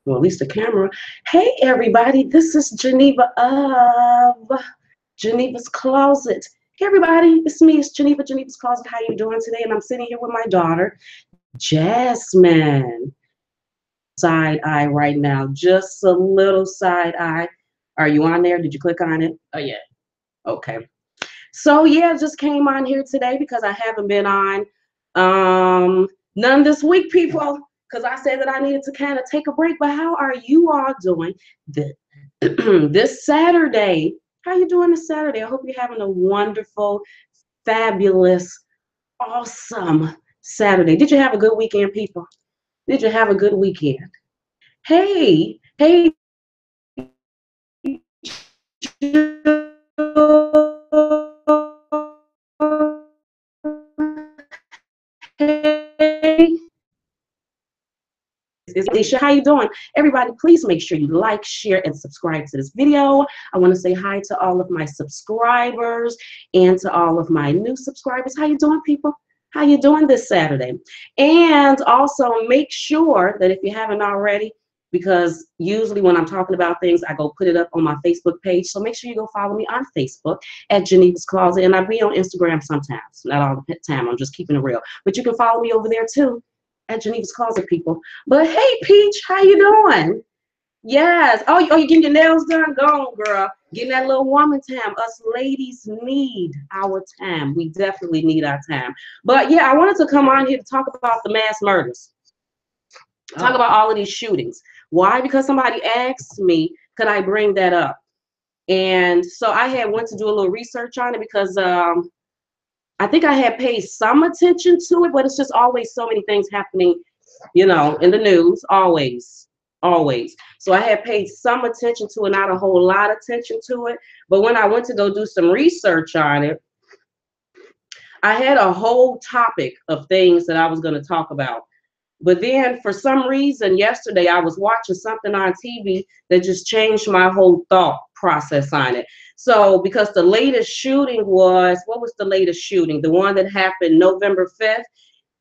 Well, at least the camera. Hey, everybody, this is Geneva of Geneva's Closet. Hey, everybody, it's me, it's Geneva, Geneva's Closet. How you doing today? And I'm sitting here with my daughter, Jasmine. Side eye right now, just a little side eye. Are you on there? Did you click on it? Oh, yeah. Okay. So, yeah, just came on here today because I haven't been on none this week, people, because I said that I needed to kind of take a break. But how are you all doing this Saturday? How you doing this Saturday? I hope you're having a wonderful, fabulous, awesome Saturday. Did you have a good weekend, people? Did you have a good weekend? Hey, hey. Is Alicia, how you doing? Everybody, please make sure you like, share, and subscribe to this video. I want to say hi to all of my subscribers and to all of my new subscribers. How you doing, people? How you doing this Saturday? And also make sure that if you haven't already, because usually when I'm talking about things, I go put it up on my Facebook page. So make sure you go follow me on Facebook at Geneva's Closet. And I be on Instagram sometimes, not all the time. I'm just keeping it real. But you can follow me over there too at Geneva's Closet, people. But hey, Peach, how you doing? Yes. Oh, you getting your nails done? Go on, girl. Getting that little woman time. Us ladies need our time. We definitely need our time. But yeah, I wanted to come on here to talk about the mass murders. Talk about all of these shootings. Why? Because somebody asked me, could I bring that up? And so I had went to do a little research on it because I think I had paid some attention to it, but it's just always so many things happening, you know, in the news, always. So I had paid some attention to it, not a whole lot of attention to it. But when I went to go do some research on it, I had a whole topic of things that I was going to talk about. But then for some reason, yesterday I was watching something on TV that just changed my whole thought process on it. So because the latest shooting was, what was the latest shooting? The one that happened November 5th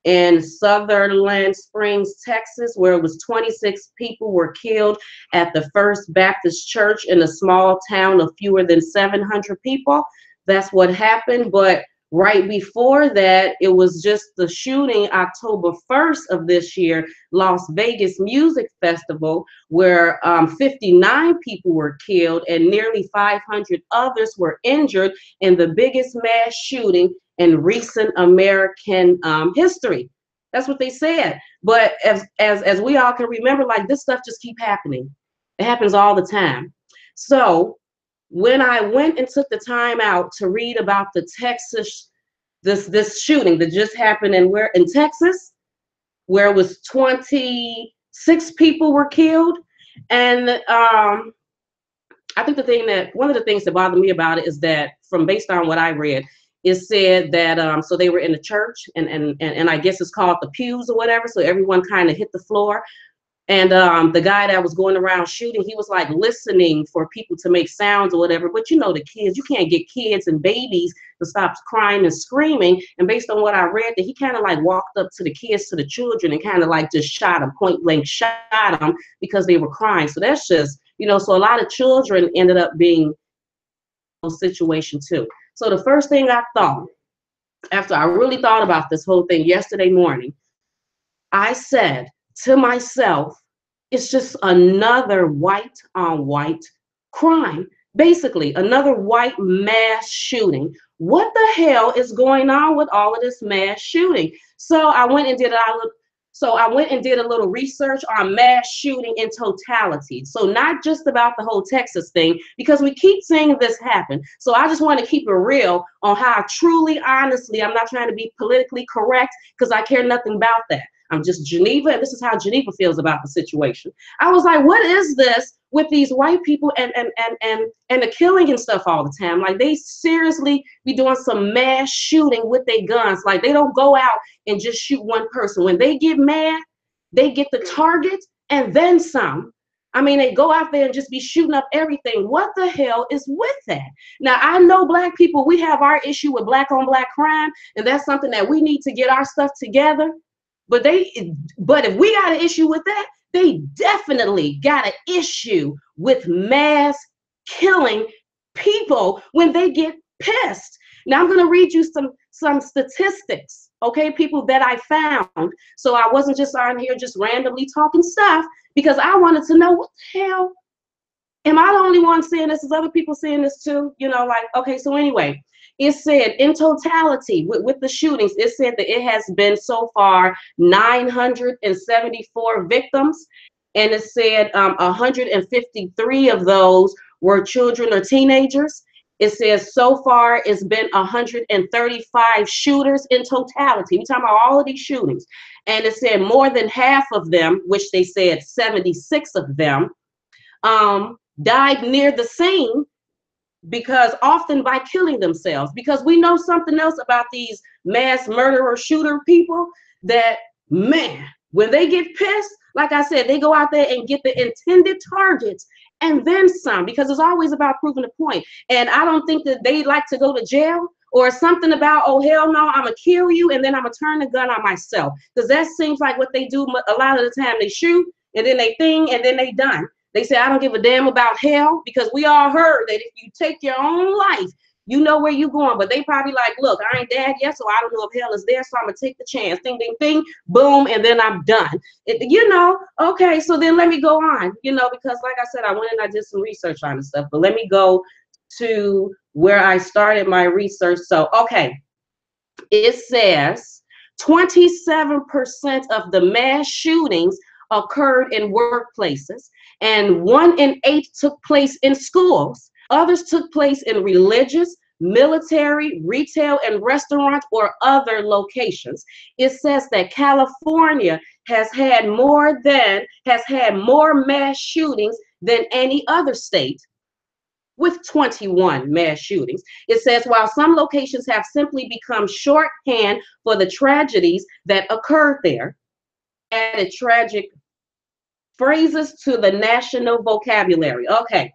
in Sutherland Springs, Texas, where it was 26 people were killed at the First Baptist Church in a small town of fewer than 700 people. That's what happened. But right before that, it was just the shooting October 1st of this year, Las Vegas Music Festival, where 59 people were killed and nearly 500 others were injured in the biggest mass shooting in recent American history. That's what they said. But as we all can remember, like this stuff just keep happening. It happens all the time. So when I went and took the time out to read about the Texas, this shooting that just happened in Texas, where it was 26 people were killed. And I think one of the things that bothered me about it is that based on what I read, it said that so they were in the church and I guess it's called the pews or whatever. So everyone kind of hit the floor. And the guy that was going around shooting, he was like listening for people to make sounds or whatever. But you know, the kids, you can't get kids and babies to stop crying and screaming. And based on what I read, that he kind of like walked up to the kids, to the children, and kind of like just shot them, point blank shot them because they were crying. So that's just, you know, so a lot of children ended up being in a situation too. So the first thing I thought, after I really thought about this whole thing yesterday morning, I said to myself, it's just another white on white crime. Basically, another white mass shooting. What the hell is going on with all of this mass shooting? So I went and did a little research on mass shooting in totality. So not just about the whole Texas thing, because we keep seeing this happen. So I just want to keep it real on how truly, honestly, I'm not trying to be politically correct because I care nothing about that. I'm just Geneva, and this is how Geneva feels about the situation. I was like, what is this with these white people and the killing and stuff all the time? Like, they seriously be doing some mass shooting with their guns. Like, they don't go out and just shoot one person. When they get mad, they get the target and then some. I mean, they go out there and just be shooting up everything. What the hell is with that? Now, I know black people, we have our issue with black on black crime, and that's something that we need to get our stuff together. But if we got an issue with that, they definitely got an issue with mass killing people when they get pissed. Now I'm going to read you some statistics, okay, people, that I found. So I wasn't just on here just randomly talking stuff, because I wanted to know, what the hell, am I the only one saying this? Is other people saying this too? You know, like, okay, so anyway, it said in totality with the shootings, it said that it has been so far 974 victims. And it said 153 of those were children or teenagers. It says so far it's been 135 shooters in totality. We're talking about all of these shootings. And it said more than half of them, which they said 76 of them, died near the scene, because often by killing themselves. Because we know something else about these mass murderer shooter people, that, man, when they get pissed, like I said, they go out there and get the intended targets and then some, because it's always about proving a point. And I don't think that they like to go to jail, or something about, oh, hell no, I'm gonna kill you and then I'm gonna turn the gun on myself. Because that seems like what they do a lot of the time. They shoot and then they thing and then they done. They say, I don't give a damn about hell, because we all heard that if you take your own life, you know where you're going. But they probably like, look, I ain't dead yet, so I don't know if hell is there, so I'm going to take the chance. Ding, ding, ding, boom, and then I'm done. You know, okay, so then let me go on, you know, because like I said, I went and I did some research on this stuff. But let me go to where I started my research. So, okay, it says 27% of the mass shootings occurred in workplaces, and 1 in 8 took place in schools. Others took place in religious, military, retail, and restaurant or other locations. It says that California has had more mass shootings than any other state, with 21 mass shootings. It says while some locations have simply become shorthand for the tragedies that occurred there, added tragic phrases to the national vocabulary. Okay,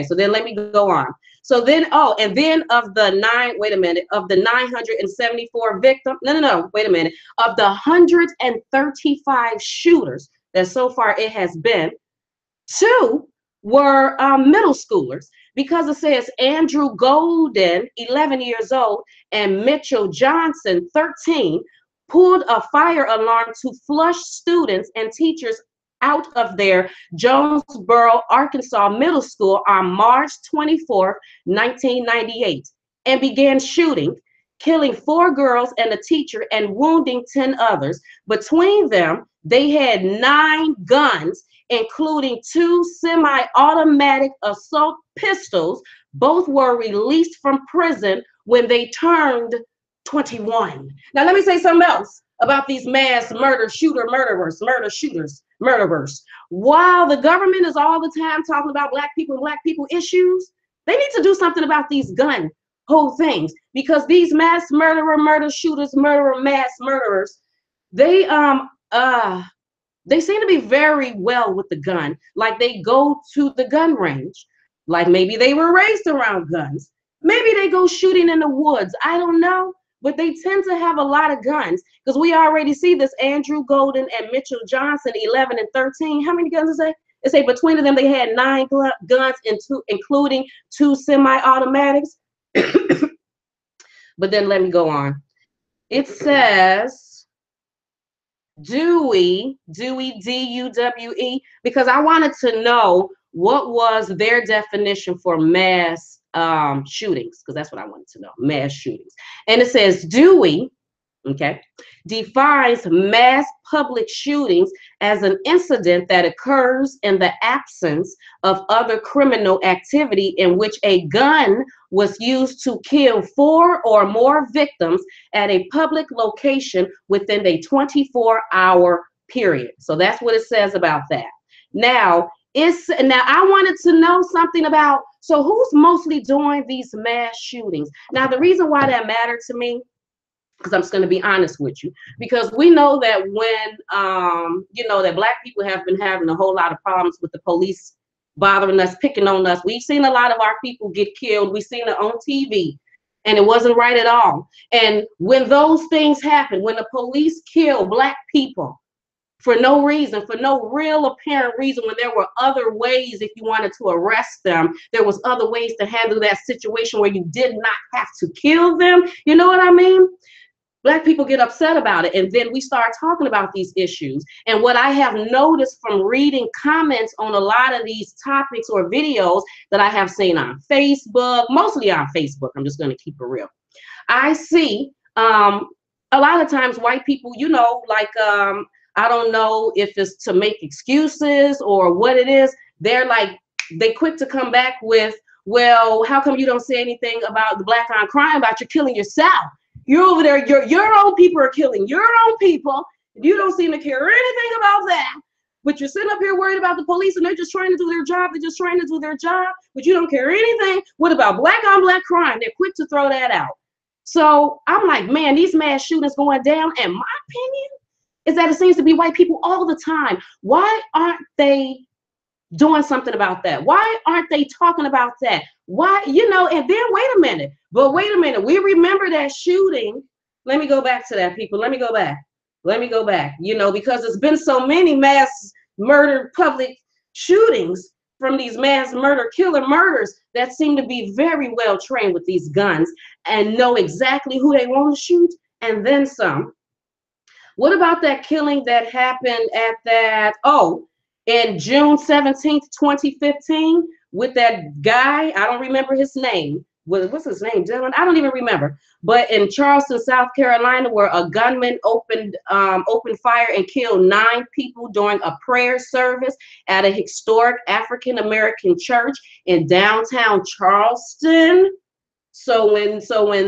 so then let me go on. So then, and then of the 974 victims, of the 135 shooters that so far it has been, 2 were middle schoolers, because it says Andrew Golden, 11 years old, and Mitchell Johnson, 13, pulled a fire alarm to flush students and teachers out of their Jonesboro, Arkansas middle school on March 24, 1998, and began shooting, killing 4 girls and a teacher and wounding 10 others. Between them, they had 9 guns, including 2 semi-automatic assault pistols. Both were released from prison when they turned 21. Now, let me say something else about these mass murderers. While the government is all the time talking about black people and black people issues, they need to do something about these gun whole things, because these mass mass murderers, they seem to be very well with the gun. Like, they go to the gun range, like maybe they were raised around guns, maybe they go shooting in the woods, I don't know. But they tend to have a lot of guns, because we already see this Andrew Golden and Mitchell Johnson, 11 and 13. How many guns is that? It say between them they had 9 guns, including 2 semi-automatics. But then let me go on. It says Dewey, D-U-W-E, because I wanted to know what was their definition for mass shootings, because that's what I wanted to know, mass shootings. And it says Dewey, okay, defines mass public shootings as an incident that occurs in the absence of other criminal activity in which a gun was used to kill 4 or more victims at a public location within a 24-hour period. So that's what it says about that. Now I wanted to know something about, so who's mostly doing these mass shootings? Now, the reason why that mattered to me, because I'm just going to be honest with you, because we know that when, that black people have been having a whole lot of problems with the police bothering us, picking on us. We've seen a lot of our people get killed. We've seen it on TV, and it wasn't right at all. And when those things happen, when the police kill black people for no reason, for no real apparent reason, when there were other ways. If you wanted to arrest them, there was other ways to handle that situation where you did not have to kill them. You know what I mean? Black people get upset about it, and then we start talking about these issues. And what I have noticed from reading comments on a lot of these topics or videos that I have seen on Facebook, mostly on Facebook, I'm just going to keep it real, I see a lot of times white people, you know, like I don't know if it's to make excuses or what it is. They're like, they quick to come back with, well, how come you don't say anything about the black on crime, about you killing yourself? You're over there, your own people are killing your own people. You don't seem to care anything about that. But you're sitting up here worried about the police, and they're just trying to do their job. They're just trying to do their job, but you don't care anything. What about black on black crime? They're quick to throw that out. So I'm like, man, these mass shootings going down, and my opinion is that it seems to be white people all the time. Why aren't they doing something about that? Why aren't they talking about that? Why, you know, and then wait a minute, we remember that shooting. Let me go back to that, people. Let me go back, you know, because there's been so many mass murder public shootings from these mass murder killer murders that seem to be very well trained with these guns and know exactly who they want to shoot and then some. What about that killing that happened at that, in June 17th, 2015, with that guy? I don't remember his name. What's his name, Dylan? I don't even remember. But in Charleston, South Carolina, where a gunman opened fire and killed 9 people during a prayer service at a historic African American church in downtown Charleston. So when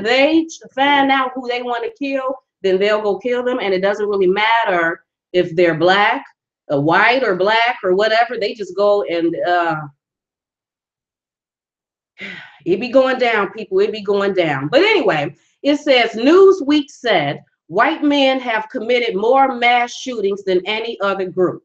they find out who they want to kill, then they'll go kill them, and it doesn't really matter if they're black, white, or black, or whatever. They just go and it be going down, people. It be going down. But anyway, it says Newsweek said white men have committed more mass shootings than any other group.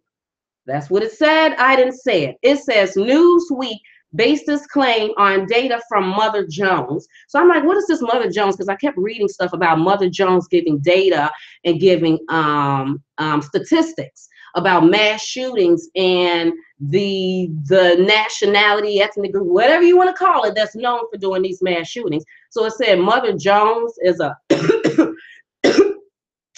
That's what it said. I didn't say it. It says Newsweek based this claim on data from Mother Jones. So I'm like, what is this Mother Jones? Because I kept reading stuff about Mother Jones giving data and giving statistics about mass shootings and the nationality, ethnic group, whatever you want to call it, that's known for doing these mass shootings. So it said Mother Jones is a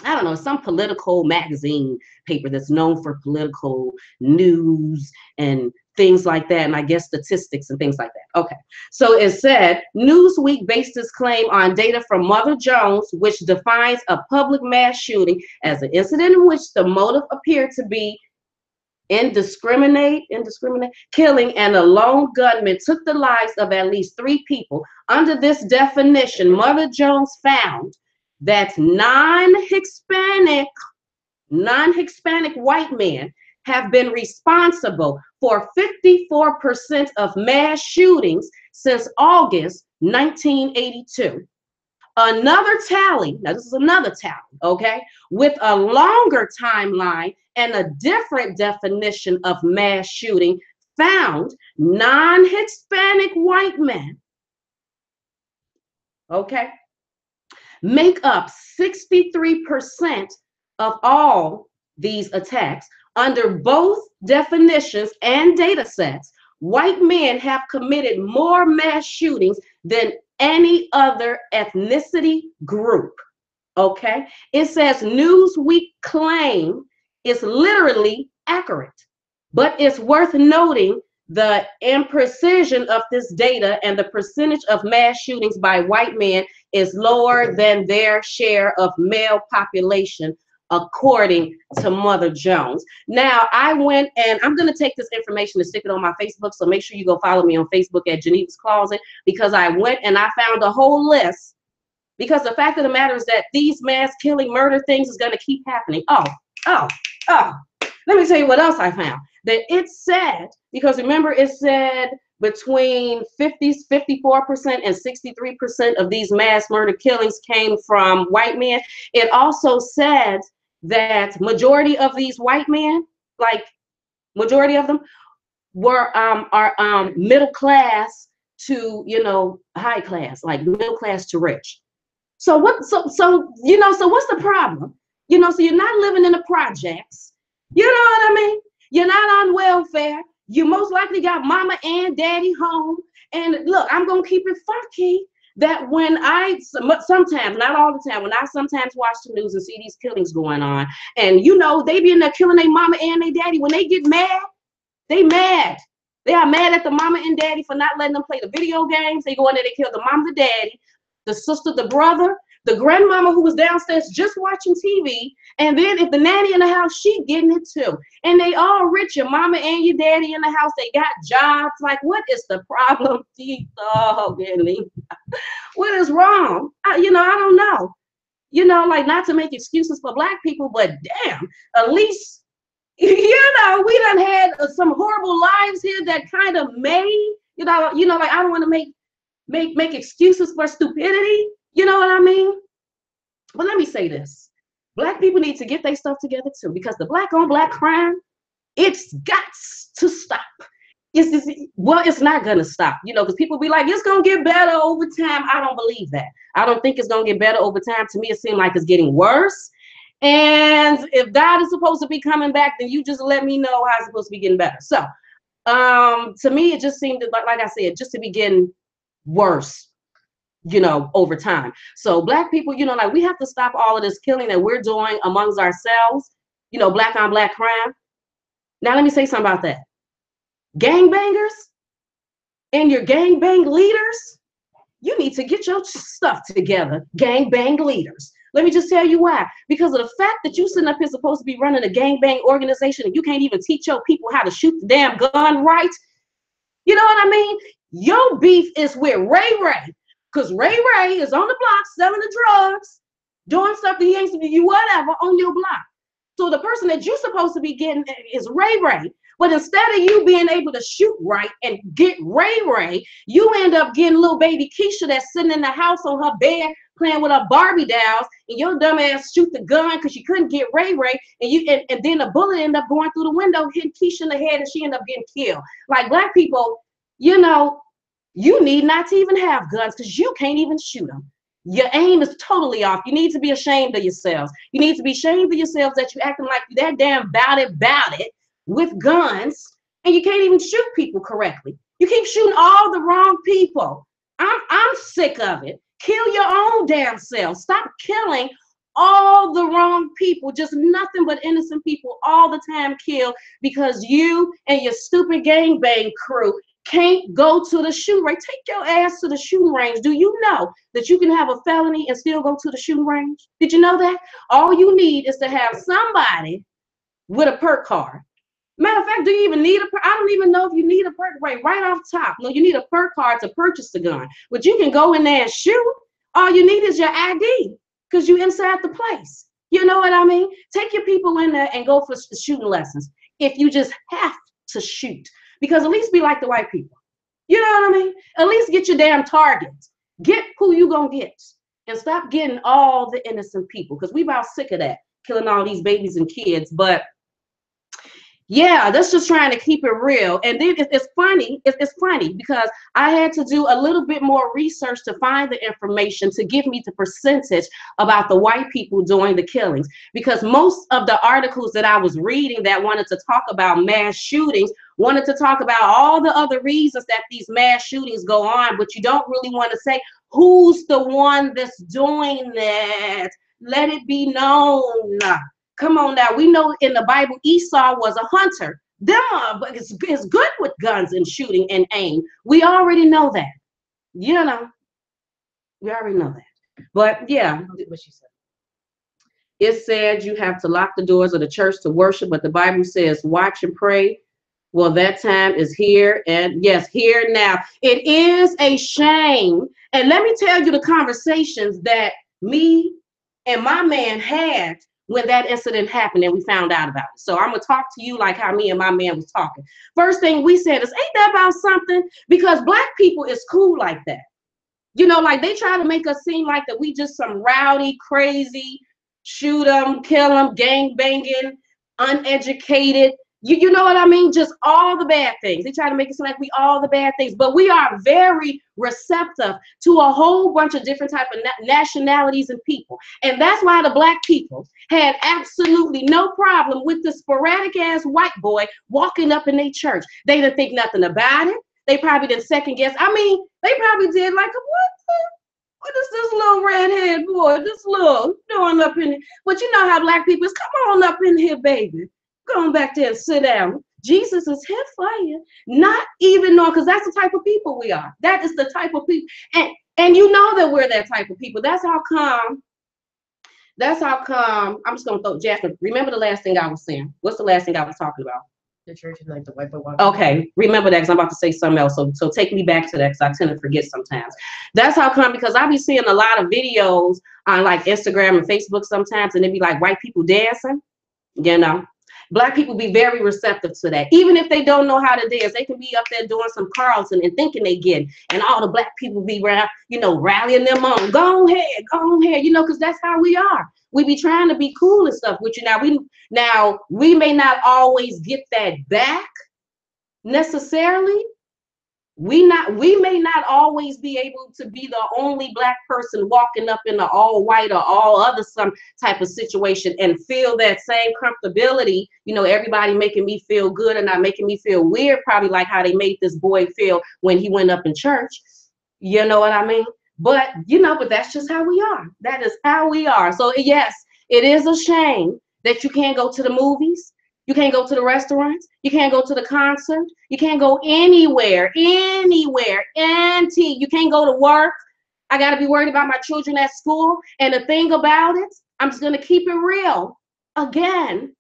I don't know, some political magazine paper that's known for political news and things like that, and I guess statistics and things like that. Okay, so it said Newsweek based its claim on data from Mother Jones, which defines a public mass shooting as an incident in which the motive appeared to be indiscriminate killing, and a lone gunman took the lives of at least 3 people. Under this definition, Mother Jones found that non-Hispanic white men have been responsible for 54% of mass shootings since August 1982. Another tally, now this is another tally, okay, with a longer timeline and a different definition of mass shooting, found non-Hispanic white men, okay, make up 63% of all these attacks. Under both definitions and data sets, white men have committed more mass shootings than any other ethnicity group. Okay, it says Newsweek claim is literally accurate, but it's worth noting the imprecision of this data, and the percentage of mass shootings by white men is lower than their share of male population, according to Mother Jones. Now, I went, and I'm going to take this information and stick it on my Facebook, so make sure you go follow me on Facebook at Geneva's Closet, because I went and I found a whole list, because the fact of the matter is that these mass killing murder things is going to keep happening. Let me tell you what else I found. That it said, because remember it said between 54% and 63% of these mass murder killings came from white men. It also said that majority of these white men, like majority of them, are middle class to, you know, high class, like middle class to rich. So what's the problem? You know, so you're not living in the projects. You know what I mean? You're not on welfare. You most likely got mama and daddy home. And look, I'm going to keep it funky that when I sometimes, not all the time, when I sometimes watch the news and see these killings going on, and you know, they be in there killing their mama and their daddy, when they get mad, they mad. They are mad at the mama and daddy for not letting them play the video games. They go in there, they kill the mom, the daddy, the sister, the brother, the grandmama who was downstairs just watching TV. And then if the nanny in the house, she getting it too. And they all rich, your mama and your daddy in the house. They got jobs. Like, what is the problem? Oh, Geneva. What is wrong? I don't know. Like, not to make excuses for Black people, but damn, at least, we done had some horrible lives here that kind of made, like, I don't want to make excuses for stupidity. You know what I mean? But let me say this. Black people need to get their stuff together too, because the Black on Black crime, it's got to stop. It's not gonna stop, because people be like, it's gonna get better over time. I don't believe that. I don't think it's gonna get better over time. To me, it seems like it's getting worse. And if God is supposed to be coming back, then you just let me know how it's supposed to be getting better. So, to me, it just seemed like I said, just to be getting worse, over time. So Black people, like, we have to stop all of this killing that we're doing amongst ourselves, Black on Black crime. Now, let me say something about that. Gangbangers and your gangbang leaders, you need to get your stuff together, gangbang leaders. Let me just tell you why. Because of the fact that you sitting up here supposed to be running a gangbang organization and you can't even teach your people how to shoot the damn gun right. You know what I mean? Your beef is with Ray Ray. Because Ray Ray is on the block selling the drugs, doing stuff that he ain't supposed to do, whatever, on your block. So the person that you're supposed to be getting is Ray Ray. But instead of you being able to shoot right and get Ray Ray, you end up getting little baby Keisha that's sitting in the house on her bed playing with her Barbie dolls, and your dumb ass shoot the gun because you couldn't get Ray Ray, and then the bullet ended up going through the window, hitting Keisha in the head, and she ended up getting killed. Like, Black people, you need not to even have guns because you can't even shoot them. Your aim is totally off. You need to be ashamed of yourselves. You need to be ashamed of yourselves that you acting like you that damn bout it with guns, and you can't even shoot people correctly. You keep shooting all the wrong people. I'm sick of it. Kill your own damn self. Stop killing all the wrong people. Just nothing but innocent people all the time kill because you and your stupid gangbang crew can't go to the shooting range. Take your ass to the shooting range. Do you know that you can have a felony and still go to the shooting range? Did you know that? All you need is to have somebody with a perk card. Matter of fact, do you even need a perk? I don't even know if you need a perk right off top. No, you need a perk card to purchase the gun. But you can go in there and shoot. All you need is your ID because you inside the place. You know what I mean? Take your people in there and go for shooting lessons if you just have to shoot. Because at least be like the white people. You know what I mean? At least get your damn targets. Get who you gonna get. And stop getting all the innocent people. Because we about sick of that. Killing all these babies and kids. But yeah, that's just trying to keep it real. And then it's funny. It's funny because I had to do a little bit more research to find the information to give me the percentage about the white people doing the killings. Because most of the articles that I was reading that wanted to talk about mass shootings wanted to talk about all the other reasons that these mass shootings go on, but you don't really want to say who's the one that's doing that. Let it be known. Come on now, we know in the Bible Esau was a hunter. But it's good with guns and shooting and aim. We already know that. We already know that. But yeah, what she said. It said you have to lock the doors of the church to worship, but the Bible says watch and pray. Well, that time is here, and yes, here now. It is a shame. And let me tell you the conversations that me and my man had when that incident happened and we found out about it. So I'm gonna talk to you like how me and my man was talking. First thing we said is, ain't that about something? Because Black people is cool like that. Like they try to make us seem like that we just some rowdy, crazy, shoot them, kill them, gang banging, uneducated, You know what I mean? Just all the bad things. They try to make it seem like we all the bad things, but we are very receptive to a whole bunch of different type of nationalities and people. And that's why the black people had absolutely no problem with the sporadic ass white boy walking up in their church. They didn't think nothing about it. They probably didn't second guess. I mean, they probably did like, what is this little redhead boy, this little doing up in here? But you know how black people is, come on up in here, baby. Go on back there and sit down. Jesus is here for you. Not even knowing, because that's the type of people we are. That is the type of people. And you know that we're that type of people. That's how come, I'm just going to throw, Jasmine, remember the last thing I was saying. What's the last thing I was talking about? The church and like the white boy walking. Okay, remember that because I'm about to say something else. So take me back to that because I tend to forget sometimes. That's how come, because I be seeing a lot of videos on like Instagram and Facebook sometimes, and it be like white people dancing, you know. Black people be very receptive to that. Even if they don't know how to dance, they can be up there doing some Carlton and thinking they get it. And all the black people be around, you know, rallying them on. Go ahead, you know, because that's how we are. We be trying to be cool and stuff with you. Now we may not always get that back necessarily. We may not always be able to be the only black person walking up in the all white or all other some type of situation and feel that same comfortability, you know, everybody making me feel good and not making me feel weird, probably like how they made this boy feel when he went up in church. You know what I mean? But, you know, but that's just how we are. That is how we are. So yes, it is a shame that you can't go to the movies. You can't go to the restaurants. You can't go to the concert. You can't go anywhere. You can't go to work. I got to be worried about my children at school. And the thing about it, I'm just going to keep it real. Again,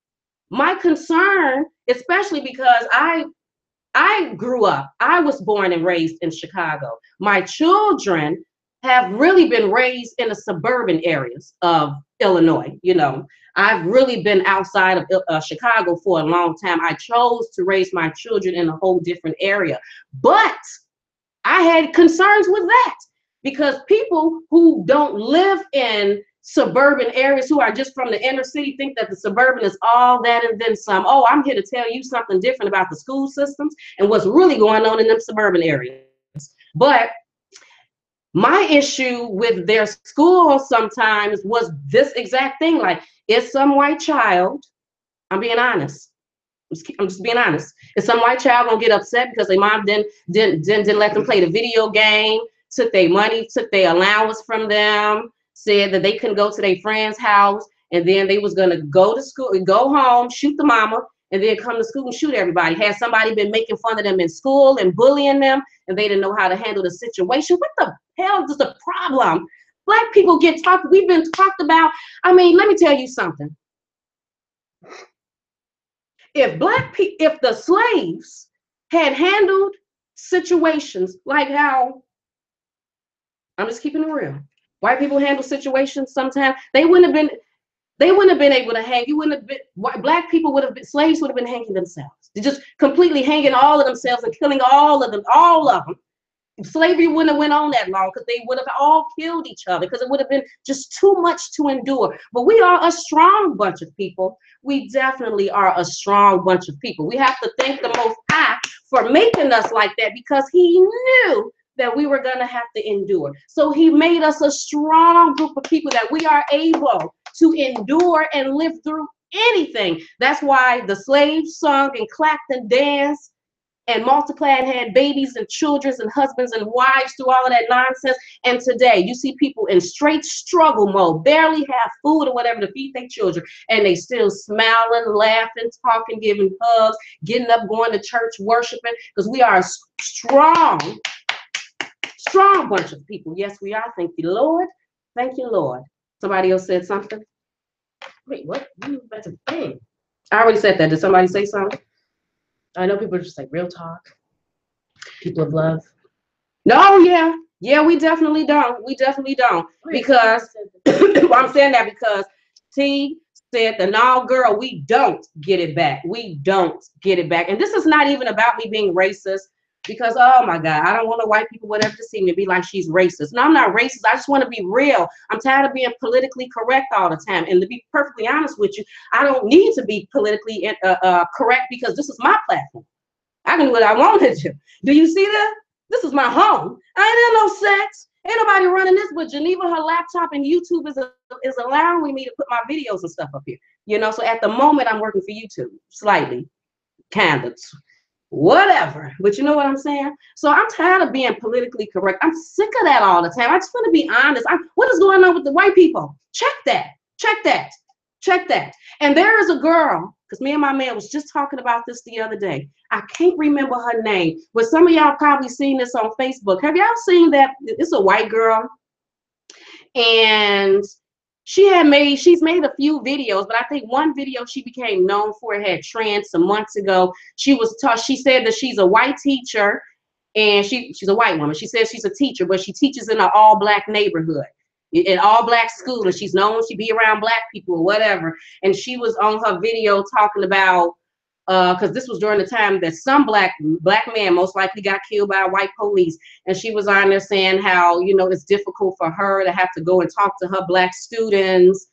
my concern, especially because I grew up, I was born and raised in Chicago. My children have really been raised in the suburban areas of Illinois, you know. I've really been outside of Chicago for a long time. I chose to raise my children in a whole different area. But I had concerns with that because people who don't live in suburban areas, who are just from the inner city, think that the suburban is all that and then some. Oh, I'm here to tell you something different about the school systems and what's really going on in them suburban areas. But my issue with their school sometimes was this exact thing. Like, is some white child, I'm being honest. I'm just being honest. Is some white child gonna get upset because their mom didn't let them play the video game, took their money, took their allowance from them, said that they couldn't go to their friend's house, and then they was gonna go to school, go home, shoot the mama, and then come to school and shoot everybody? Had somebody been making fun of them in school and bullying them, and they didn't know how to handle the situation? What the hell is the problem? Black people get talked, we've been talked about. I mean, let me tell you something. If the slaves had handled situations like how, I'm just keeping it real, white people handle situations sometimes, they wouldn't have been able to hang. You wouldn't have been, black people would have been, slaves would have been hanging themselves. They're just completely hanging all of themselves and killing all of them. Slavery wouldn't have went on that long because they would have all killed each other because it would have been just too much to endure. But we are a strong bunch of people. We definitely are a strong bunch of people. We have to thank the Most High for making us like that because he knew that we were going to have to endure. So he made us a strong group of people that we are able to endure and live through anything. That's why the slaves sung and clapped and danced and multiplied and had babies and children and husbands and wives through all of that nonsense. And today you see people in straight struggle mode, barely have food or whatever to feed their children, and they still smiling, laughing, talking, giving hugs, getting up, going to church, worshiping, because we are a strong bunch of people. Yes, we are. Thank you, Lord. Thank you, Lord. Somebody else said something? Wait, what? That's a thing. I already said that. Did somebody say something? I know people are just like, real talk, people of love. No, yeah, we definitely don't. Because well, I'm saying that because T said that, no, girl, we don't get it back. We don't get it back. And this is not even about me being racist. because, oh my God, I don't want no white people, whatever, to see me be like she's racist. No, I'm not racist. I just want to be real. I'm tired of being politically correct all the time. And to be perfectly honest with you, I don't need to be politically correct because this is my platform. I can do what I want to do. Do you see that? This is my home. I ain't in no sex. Ain't nobody running this but Geneva, her laptop, and YouTube is allowing me to put my videos and stuff up here. You know, so at the moment I'm working for YouTube, slightly, kind of, whatever. But you know what I'm saying? So I'm tired of being politically correct. I'm sick of that all the time. I just want to be honest. What is going on with the white people? Check that. Check that. Check that. And there is a girl, because me and my man was just talking about this the other day. I can't remember her name, but some of y'all probably seen this on Facebook. Have y'all seen that? It's a white girl, and she's made a few videos, but I think one video she became known for had trend some months ago. She said that she's a white teacher, and she's a white woman. She says she's a teacher, but she teaches in an all-black neighborhood, in all-black school, and she's known she be around black people or whatever. And she was on her video talking about, because this was during the time that some black man most likely got killed by white police, and she was on there saying how, you know, it's difficult for her to have to go and talk to her black students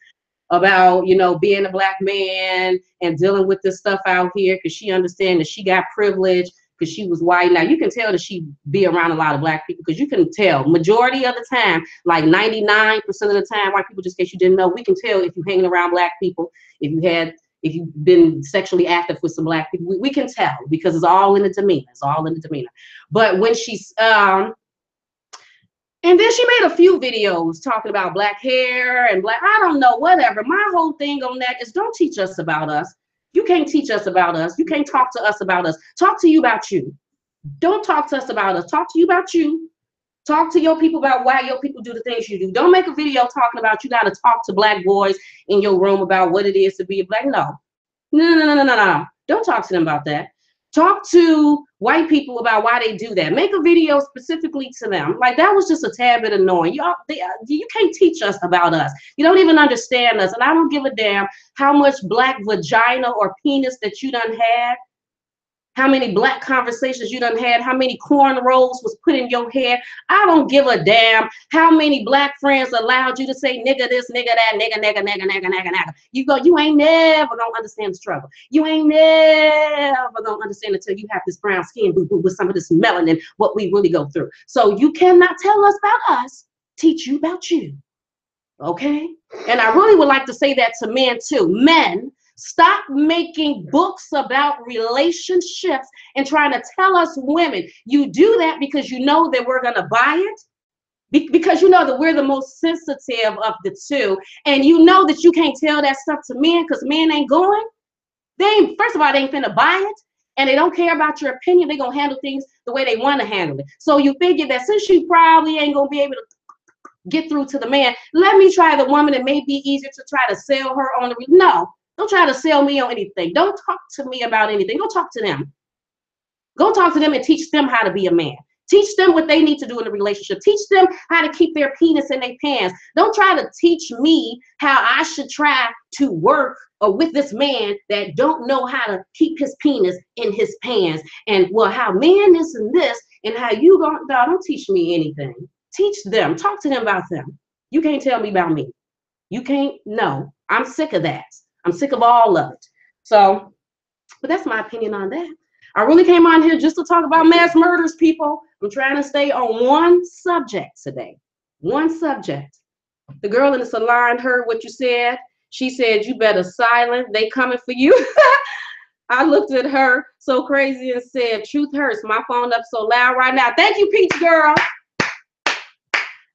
about, you know, being a black man and dealing with this stuff out here, because she understands that she got privilege because she was white. Now you can tell that she be around a lot of black people, because you can tell majority of the time, like 99% of the time, white people, just in case you didn't know, we can tell if you're hanging around black people, if you've been sexually active with some black people. We can tell because it's all in the demeanor. It's all in the demeanor. But when she's and then she made a few videos talking about black hair and black, I don't know, whatever. My whole thing on that is, don't teach us about us. You can't teach us about us. You can't talk to us about us. Talk to you about you. Don't talk to us about us. Talk to you about you. Talk to your people about why your people do the things you do. Don't make a video talking about you got to talk to black boys in your room about what it is to be a black. No. No. Don't talk to them about that. Talk to white people about why they do that. Make a video specifically to them. Like, that was just a tad bit annoying. You can't teach us about us. You don't even understand us. And I don't give a damn how much black vagina or penis that you done had, how many black conversations you done had, how many cornrows was put in your head. I don't give a damn how many black friends allowed you to say nigga this, nigga that, nigga. You ain't never gonna understand the struggle. You ain't never gonna understand until you have this brown skin with some of this melanin, what we really go through. So you cannot tell us about us, teach you about you. Okay? And I really would like to say that to men too. Men, stop making books about relationships and trying to tell us women. You do that because you know that we're going to buy it, because you know that we're the most sensitive of the two, and you know that you can't tell that stuff to men because men ain't going. First of all, they ain't finna buy it, and they don't care about your opinion. They're going to handle things the way they want to handle it. So you figure that since you probably ain't going to be able to get through to the man, let me try the woman. It may be easier to try to sell her on the no. Don't try to sell me on anything. Don't talk to me about anything. Go talk to them. Go talk to them and teach them how to be a man. Teach them what they need to do in a relationship. Teach them how to keep their penis in their pants. Don't try to teach me how I should try to work or with this man that don't know how to keep his penis in his pants. And well, how man this and this, and how you don't teach me anything. Teach them. Talk to them about them. You can't tell me about me. You can't. No, I'm sick of that. I'm sick of all of it. So, but that's my opinion on that. I really came on here just to talk about mass murders, people. I'm trying to stay on one subject today. One subject. The girl in the salon heard what you said. She said, you better silence. They coming for you. I looked at her so crazy and said, truth hurts. My phone up so loud right now. Thank you, Peach Girl.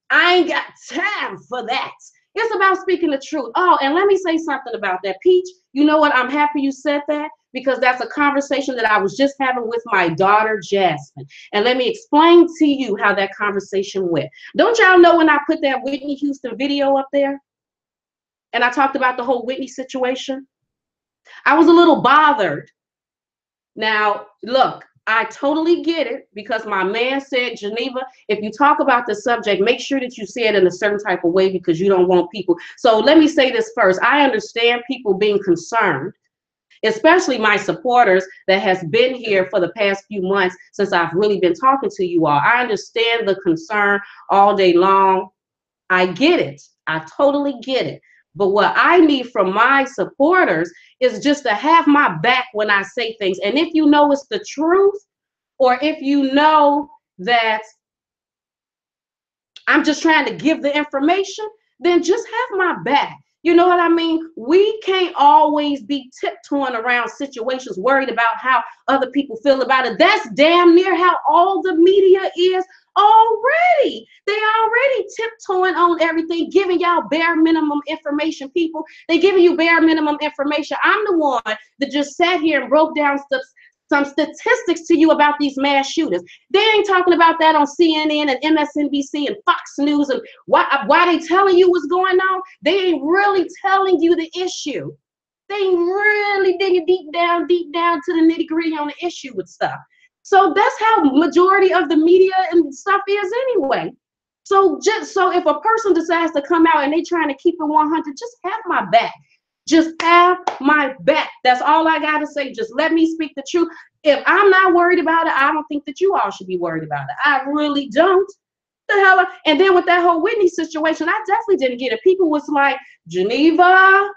I ain't got time for that. It's about speaking the truth. Oh, and let me say something about that, Peach. You know what? I'm happy you said that, because that's a conversation that I was just having with my daughter, Jasmine. And let me explain to you how that conversation went. Don't y'all know when I put that Whitney Houston video up there and I talked about the whole Whitney situation? I was a little bothered. Now, look, I totally get it, because my man said, Geneva, if you talk about the subject, make sure that you say it in a certain type of way, because you don't want people. So let me say this first. I understand people being concerned especially my supporters that has been here for the past few months since I've really been talking to you all. I understand the concern all day long. I get it. I totally get it. But what I need from my supporters is just to have my back when I say things. And if you know it's the truth, or if you know that I'm just trying to give the information, then just have my back. You know what I mean? We can't always be tiptoeing around situations, worried about how other people feel about it. That's damn near how all the media is already. They already tiptoeing on everything, giving y'all bare minimum information, people. They giving you bare minimum information. I'm the one that just sat here and broke down some statistics to you about these mass shooters. They ain't talking about that on CNN and MSNBC and Fox News and why they telling you what's going on. They ain't really telling you the issue. They ain't really digging deep down to the nitty-gritty on the issue with stuff. So that's how majority of the media and stuff is anyway. So if a person decides to come out and they trying to keep it 100, just have my back. Just have my back. That's all I got to say. Just let me speak the truth. If I'm not worried about it, I don't think that you all should be worried about it. I really don't. The hell? And then with that whole Whitney situation, I definitely didn't get it. People was like, Geneva,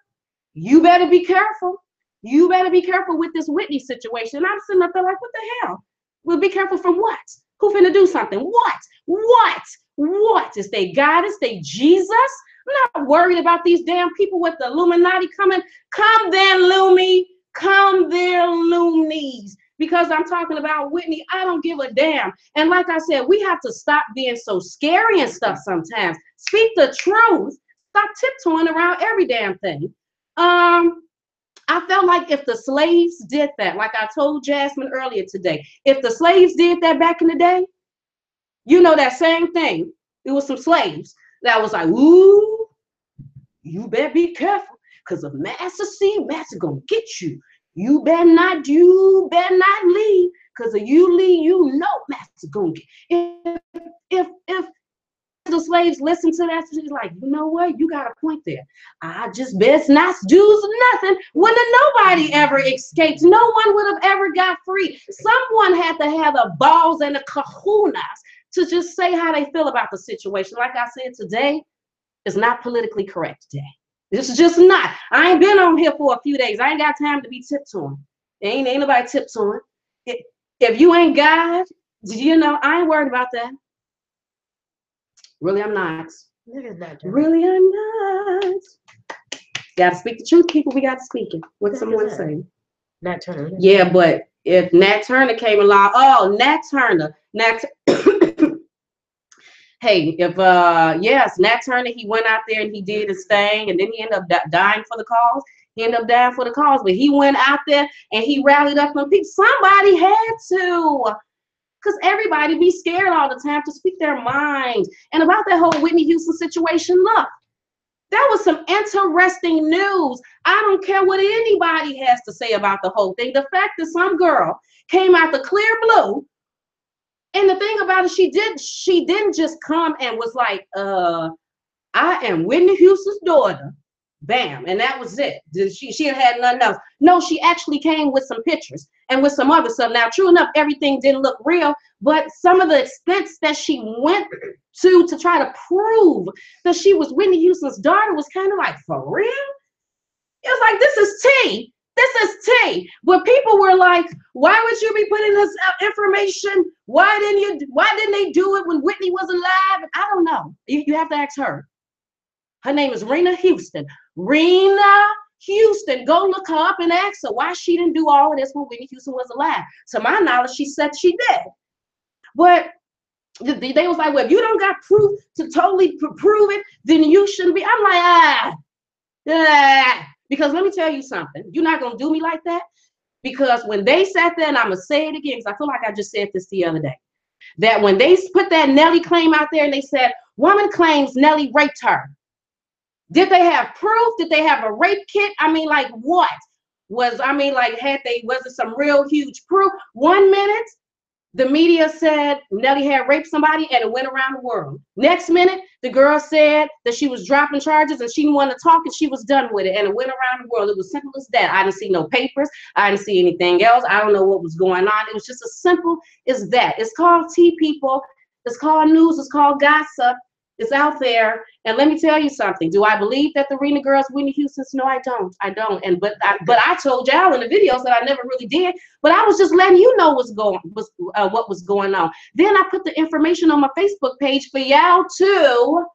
you better be careful. You better be careful with this Whitney situation. And I'm sitting up there like, what the hell? Well, be careful from what? Who finna do something? What? Is they God? Is they Jesus? I'm not worried about these damn people with the Illuminati coming. Come there, Lumi. Come there, Loonies. Because I'm talking about Whitney, I don't give a damn. And like I said, we have to stop being so scary and stuff sometimes. Speak the truth. Stop tiptoeing around every damn thing. I felt like if the slaves did that, like I told Jasmine earlier today, if the slaves did that back in the day, you know that same thing. It was some slaves that was like, ooh, you better be careful, because if Master see, Master gonna get you. You better not leave, because if you leave, you know Master gonna get. If the slaves listen to that, she's like, you know what? You got a point there. I just best not do nothing. When nobody ever escaped, no one would have ever got free. Someone had to have the balls and the kahunas to just say how they feel about the situation. Like I said, today is not politically correct today. This is just not. I ain't been on here for a few days. I ain't got time to be tiptoeing. Ain't nobody tiptoeing. If you ain't God, you know, I ain't worried about that. Really, I'm not. Really, I'm not. Gotta speak the truth, people. We gotta speak it. What's someone saying? Nat Turner. Yeah, but if Nat Turner came along, Nat Turner. Hey, yes, Nat Turner, he went out there and he did his thing, and then he ended up dying for the cause. But he went out there and he rallied up on people. Somebody had to. Because everybody be scared all the time to speak their mind. And about that whole Whitney Houston situation, look, that was some interesting news. I don't care what anybody has to say about the whole thing. The fact that some girl came out the clear blue, and the thing about it, she didn't just come and was like, I am Whitney Houston's daughter. Bam, and that was it. She had nothing else. No, she actually came with some pictures and with some other stuff. Now, true enough, everything didn't look real, but some of the expense that she went to try to prove that she was Whitney Houston's daughter was kind of like, for real? It was like, this is tea. This is tea. But people were like, why would you be putting this information? Why didn't they do it when Whitney was alive? I don't know. You have to ask her. Her name is Rena Houston. Rena Houston. Go look her up and ask her why she didn't do all of this when Whitney Houston was alive. To my knowledge, she said she did. But they was like, well, if you don't got proof to totally prove it, then you shouldn't be. I'm like, because let me tell you something. You're not going to do me like that. Because when they sat there, and I'm going to say it again, because I feel like I just said this the other day, that when they put that Nelly claim out there and they said, woman claims Nelly raped her. Did they have proof? Did they have a rape kit? I mean, like what? Was it some real huge proof? 1 minute The media said Nelly had raped somebody and it went around the world. Next minute, the girl said that she was dropping charges and she didn't want to talk and she was done with it, and it went around the world. It was simple as that. I didn't see no papers. I didn't see anything else. I don't know what was going on. It was just as simple as that. It's called tea, people. It's called news. It's called gossip. It's out there. And let me tell you something. Do I believe that the Rena girls, Whitney Houston's? No, I don't. I don't. And but I told y'all in the videos that I never really did. But I was just letting you know what was going on. Then I put the information on my Facebook page for y'all to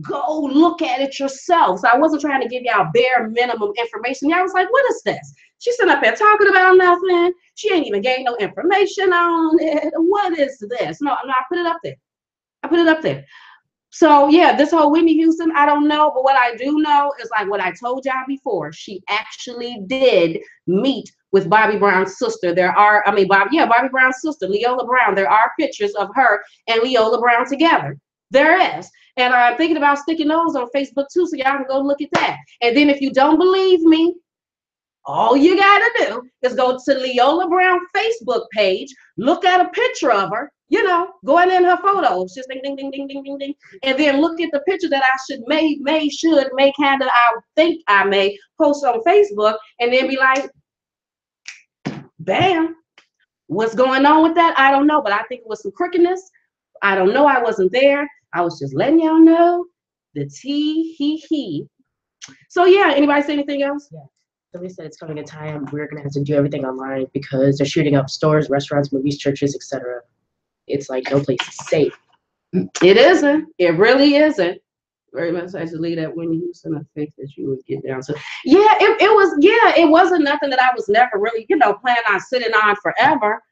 go look at it yourself. So I wasn't trying to give y'all bare minimum information. Y'all was like, what is this? She's sitting up there talking about nothing. She ain't even gave no information on it. What is this? No, I put it up there. I put it up there. So yeah, this whole Whitney Houston, I don't know, but what I do know is like what I told y'all before. She actually did meet with Bobby Brown's sister. Bobby Brown's sister, Leola Brown. There are pictures of her and Leola Brown together. There is. And I'm thinking about sticking those on Facebook too, so y'all can go look at that. And then if you don't believe me, all you gotta do is go to Leola Brown Facebook page, look at a picture of her, going in her photos, just ding, ding, ding, ding, ding, ding, ding, and then look at the picture that I should I think I may post on Facebook, and then be like, bam, what's going on with that? I don't know, but I think it was some crookedness. I don't know. I wasn't there. I was just letting y'all know the tea, he. So yeah, anybody say anything else? Yeah. Somebody said it's coming a time we're gonna have to do everything online because they're shooting up stores, restaurants, movies, churches, etc. It's like no place is safe. It isn't. It really isn't. Very much I should leave that Whitney Houston. I think that you would get down to. Yeah, it wasn't nothing that I was never really, planning on sitting on forever.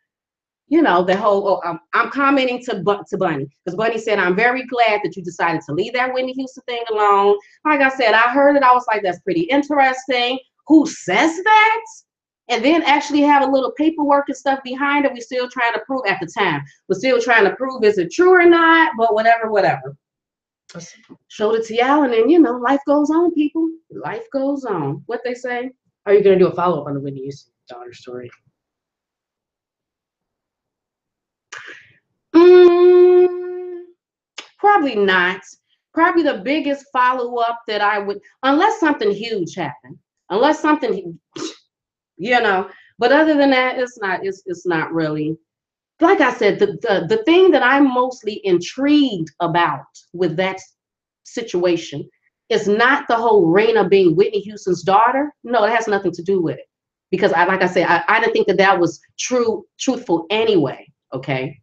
The whole, I'm commenting to Bunny, because Bunny said, I'm very glad that you decided to leave that Whitney Houston thing alone. Like I said, I heard it. I was like, that's pretty interesting. Who says that? And then actually have a little paperwork and stuff behind it. We're still trying to prove at the time. We're still trying to prove is it true or not, but whatever. Showed it to y'all, and then, life goes on, people. Life goes on. What they say? Are you going to do a follow-up on the Whitney Houston daughter story? Probably not. Probably the biggest follow-up that I would, unless something huge happened, unless something, but other than that, it's not really. Like I said, the thing that I'm mostly intrigued about with that situation is not the whole Rena being Whitney Houston's daughter. No, it has nothing to do with it. Because I didn't think that was truthful anyway, okay?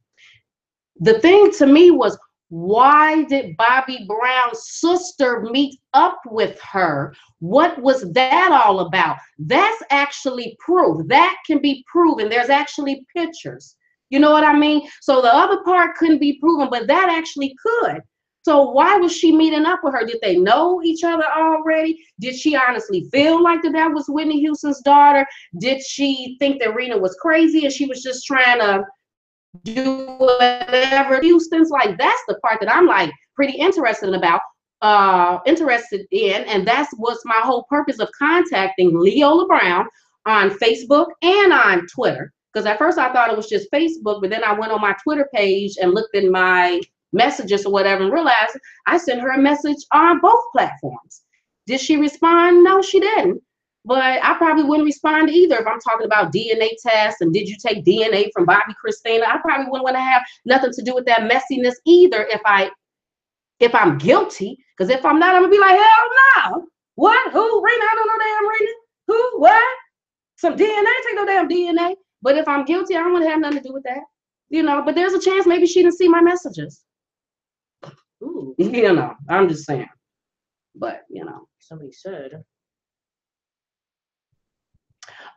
The thing to me was, why did Bobby Brown's sister meet up with her? What was that all about? That's actually proof. That can be proven. There's actually pictures. You know what I mean? So the other part couldn't be proven, but that actually could. So why was she meeting up with her? Did they know each other already? Did she honestly feel like that was Whitney Houston's daughter? Did she think that Rena was crazy and she was just trying to do whatever? Houston's like, that's the part that I'm like pretty interested in, and that's what's my whole purpose of contacting Leola Brown on Facebook and on Twitter. Because at first I thought it was just Facebook, but then I went on my Twitter page and looked in my messages or whatever and realized I sent her a message on both platforms. Did she respond? No, she didn't. But I probably wouldn't respond either if I'm talking about DNA tests and did you take DNA from Bobby Christina? I probably wouldn't want to have nothing to do with that messiness either if I'm guilty. Because if I'm not, I'm gonna be like, hell no. What? Who? Rena? I don't know damn Rena. Who? What? Some DNA? Take no damn DNA. But if I'm guilty, I don't want to have nothing to do with that. But there's a chance maybe she didn't see my messages. Ooh. I'm just saying. But, Somebody said.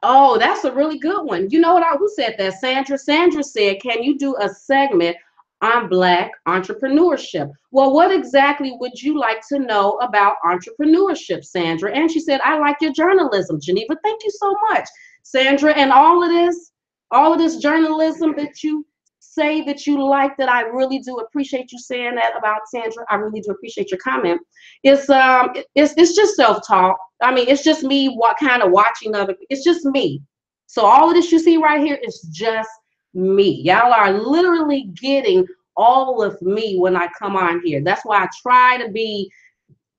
Oh, that's a really good one. You know what? Who said that? Sandra. Sandra said, can you do a segment on Black entrepreneurship? Well, what exactly would you like to know about entrepreneurship, Sandra? And she said, I like your journalism, Geneva. Thank you so much, Sandra. And all of this journalism that you say that you like, that I really do appreciate you saying that about, Sandra. I really do appreciate your comment. It's just self-talk. I mean, it's just me watching it's just me. So all of this you see right here is just me. Y'all are literally getting all of me when I come on here. That's why I try to be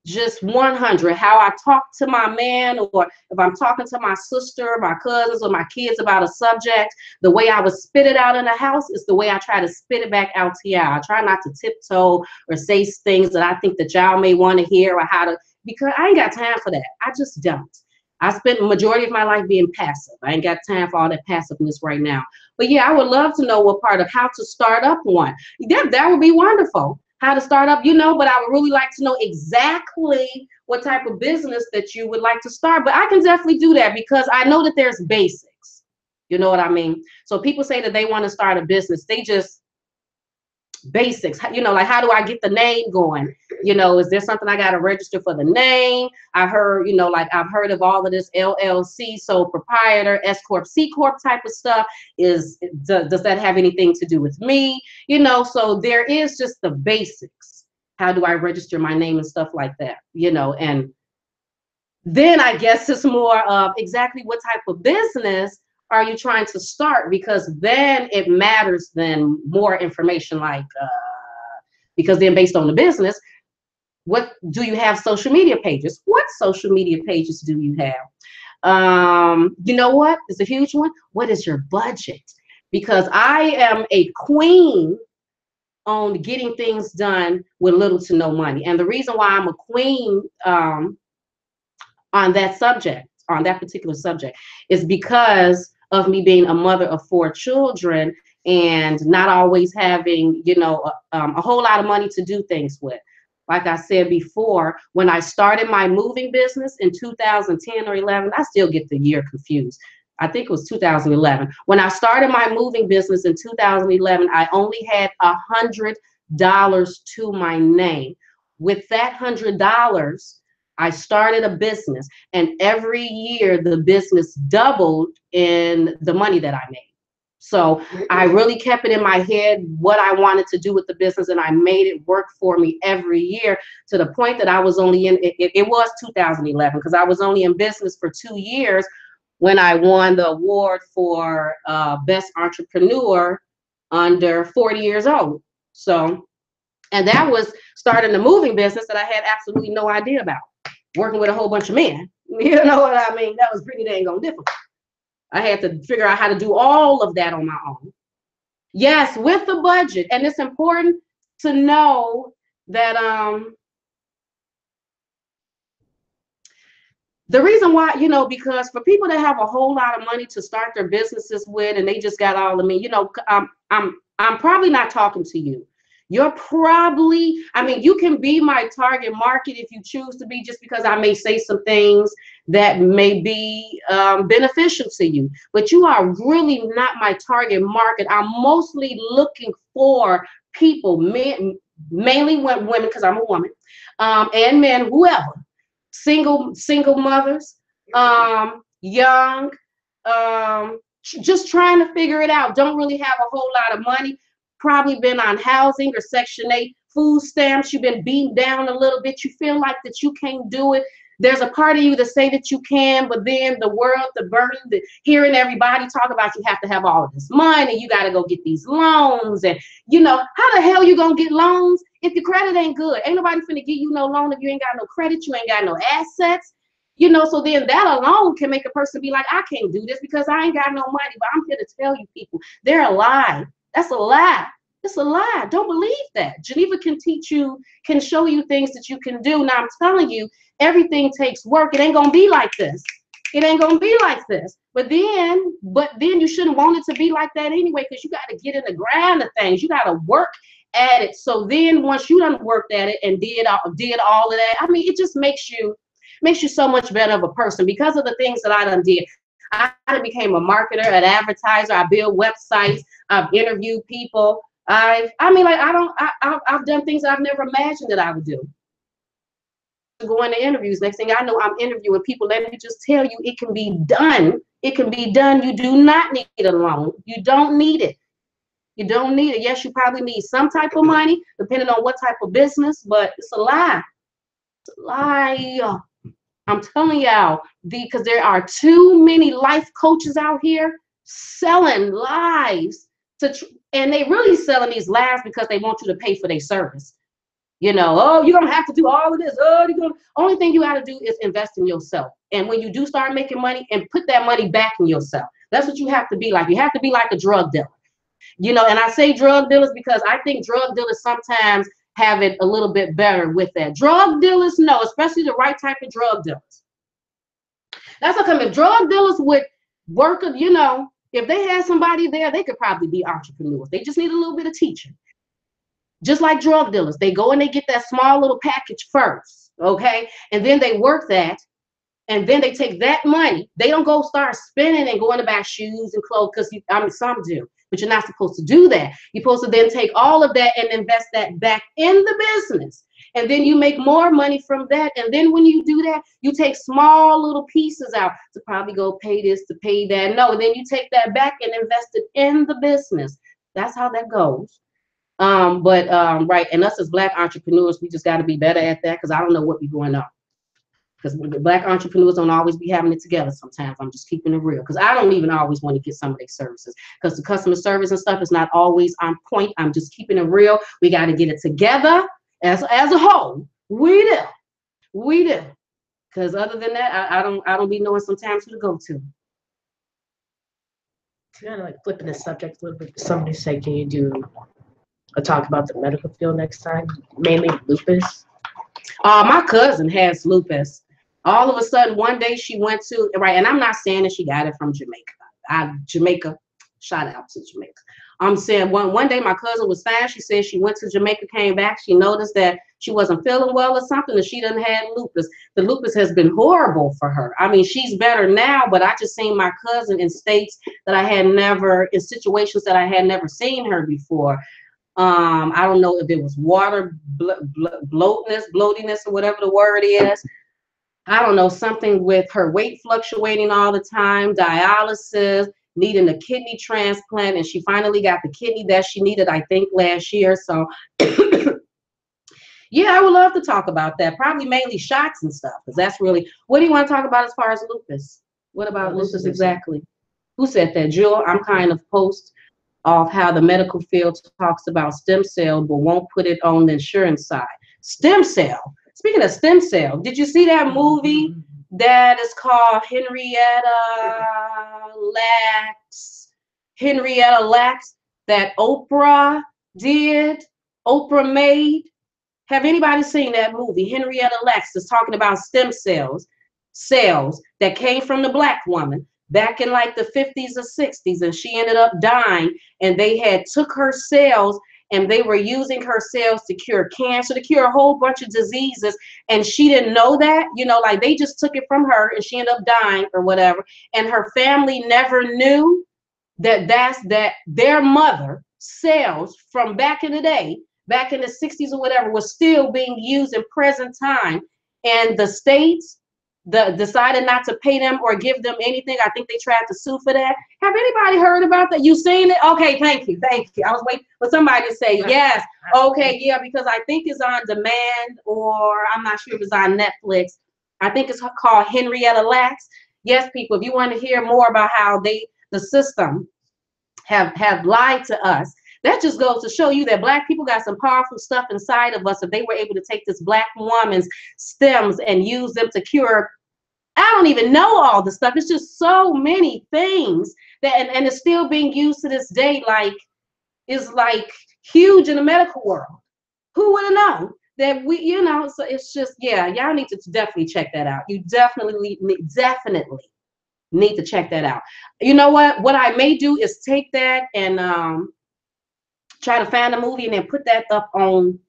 just 100. How I talk to my man, or if I'm talking to my sister, my cousins, or my kids about a subject, the way I would spit it out in the house is the way I try to spit it back out to y'all. I try not to tiptoe or say things that I think that y'all may want to hear, or how to, because I ain't got time for that. I just don't. I spent the majority of my life being passive. I ain't got time for all that passiveness right now. But yeah, I would love to know what part of how to start up one. That would be wonderful. How to start up, but I would really like to know exactly what type of business that you would like to start. But I can definitely do that because I know that there's basics. You know what I mean? So people say that they want to start a business. They just basics, like how do I get the name going? Is there something I got to register for the name? I've heard, I've heard of all of this LLC, sole proprietor, S Corp, C Corp type of stuff. Does that have anything to do with me? So there is just the basics. How do I register my name and stuff like that? And then I guess it's more of exactly what type of business are you trying to start, because then it matters, then more information, because then based on the business, what do you have? Social media pages? What social media pages do you have? You know what is a huge one? What is your budget? Because I am a queen on getting things done with little to no money. And the reason why I'm a queen on that particular subject, is because of me being a mother of 4 children and not always having, a whole lot of money to do things with. Like I said before, when I started my moving business in 2010 or 11, I still get the year confused. I think it was 2011. When I started my moving business in 2011, I only had $100 to my name. With that $100, I started a business, and every year the business doubled in the money that I made. So I really kept it in my head what I wanted to do with the business, and I made it work for me every year, to the point that I was only it was 2011, because I was only in business for 2 years when I won the award for Best Entrepreneur under 40 years old. So, and that was starting the moving business that I had absolutely no idea about, working with a whole bunch of men. You know what I mean? That was pretty dang on difficult. I had to figure out how to do all of that on my own. Yes, with the budget. And it's important to know that the reason why, because for people that have a whole lot of money to start their businesses with, and they just got all of me, I'm probably not talking to you. You're probably, you can be my target market if you choose to be, just because I may say some things that may be beneficial to you, but you are really not my target market. I'm mostly looking for people, men, mainly women, because I'm a woman, and men, whoever, single mothers, young, just trying to figure it out, don't really have a whole lot of money, probably been on housing or Section 8 food stamps, you've been beaten down a little bit, you feel like that you can't do it. There's a part of you that say that you can, but then the world, the burden, hearing everybody talk about you have to have all of this money, you got to go get these loans, and how the hell you gonna get loans if your credit ain't good? Ain't nobody finna give you no loan if you ain't got no credit, you ain't got no assets. So then that alone can make a person be like, I can't do this because I ain't got no money. But I'm here to tell you, people, they're a lie. That's a lie. It's a lie. Don't believe that. Geneva can teach you, can show you things that you can do. Now I'm telling you, everything takes work. It ain't gonna be like this. It ain't gonna be like this. But then you shouldn't want it to be like that anyway, because you got to get in the grind of things. You got to work at it. So then once you done worked at it and did all of that, it just makes you so much better of a person, because of the things that I done did. I became a marketer, an advertiser. I build websites. I've interviewed people. I've done things that I've never imagined that I would do. Going to interviews. Next thing I know, I'm interviewing people. Let me just tell you, it can be done. It can be done. You do not need a loan. You don't need it. You don't need it. Yes, you probably need some type of money, depending on what type of business, but it's a lie. It's a lie. I'm telling y'all, because there are too many life coaches out here selling lies And they really selling these lies because they want you to pay for their service. You know, oh, you don't have to do all of this. Oh, only thing you got to do is invest in yourself. And when you do start making money, and put that money back in yourself. That's what you have to be like. You have to be like a drug dealer. You know, and I say drug dealers because I think drug dealers sometimes have it a little bit better with that. Drug dealers, no, especially the right type of drug dealers. That's how come if drug dealers would work, you know, if they had somebody there, they could probably be entrepreneurs. They just need a little bit of teaching. Just like drug dealers, they go and they get that small little package first, okay? And then they work that, and then they take that money. They don't go start spending and going to buy shoes and clothes, because I mean, some do, but you're not supposed to do that. You're supposed to then take all of that and invest that back in the business. And then you make more money from that. And then when you do that, you take small little pieces out to probably go pay this, to pay that. No, then you take that back and invest it in the business. That's how that goes. Right, and us as Black entrepreneurs, we just got to be better at that, because I don't know what be going on. Because Black entrepreneurs don't always be having it together sometimes. I'm just keeping it real, because I don't even always want to get some of their services, because the customer service and stuff is not always on point. I'm just keeping it real. We got to get it together as a whole. We do. Because other than that, I don't be knowing sometimes who to go to. Kind of like flipping the subject a little bit. Somebody said, can you do a talk about the medical field next time? Mainly lupus. My cousin has lupus. All of a sudden, one day she went to, right, and I'm not saying that she got it from Jamaica. Jamaica, shout out to Jamaica. I'm saying one day my cousin was fine. She said she went to Jamaica, came back. She noticed that she wasn't feeling well or something, and she done had lupus. The lupus has been horrible for her. I mean, she's better now, but I just seen my cousin in states that I had never, in situations that I had never seen her before. I don't know if it was water bloatiness, or whatever the word is. I don't know, something with her weight fluctuating all the time, dialysis, needing a kidney transplant, and she finally got the kidney that she needed, I think, last year. So yeah, I would love to talk about that. Probably mainly shots and stuff, because that's really, what do you want to talk about as far as lupus? What about lupus exactly? Who said that? Jewel, I'm kind of post of how the medical field talks about stem cell, but won't put it on the insurance side. Stem cell. Speaking of stem cell, did you see that movie that is called Henrietta Lacks, that Oprah did? Oprah made. Have anybody seen that movie? Henrietta Lacks is talking about stem cells that came from the Black woman back in like the 50s or 60s, and she ended up dying, and they had took her cells and they were using her cells to cure cancer, to cure a whole bunch of diseases, and she didn't know that, you know, like they just took it from her and she ended up dying or whatever, and her family never knew that their mother cells from back in the day, back in the 60s or whatever, was still being used in present time, and the states decided not to pay them or give them anything. I think they tried to sue for that. Have anybody heard about that? You seen it? Okay, thank you. I was waiting for somebody to say yes. Okay, yeah, because I think it's on demand, or I'm not sure if it's on Netflix. I think it's called Henrietta Lacks. Yes, people, if you want to hear more about how the system have lied to us, that just goes to show you that Black people got some powerful stuff inside of us. If they were able to take this Black woman's stems and use them to cure, I don't even know all the stuff. It's just so many things that, and it's still being used to this day, like, is like huge in the medical world. Who would have known that we, you know, so it's just, yeah, y'all need to definitely check that out. You definitely need to check that out. You know what I may do is take that and try to find a movie and then put that up on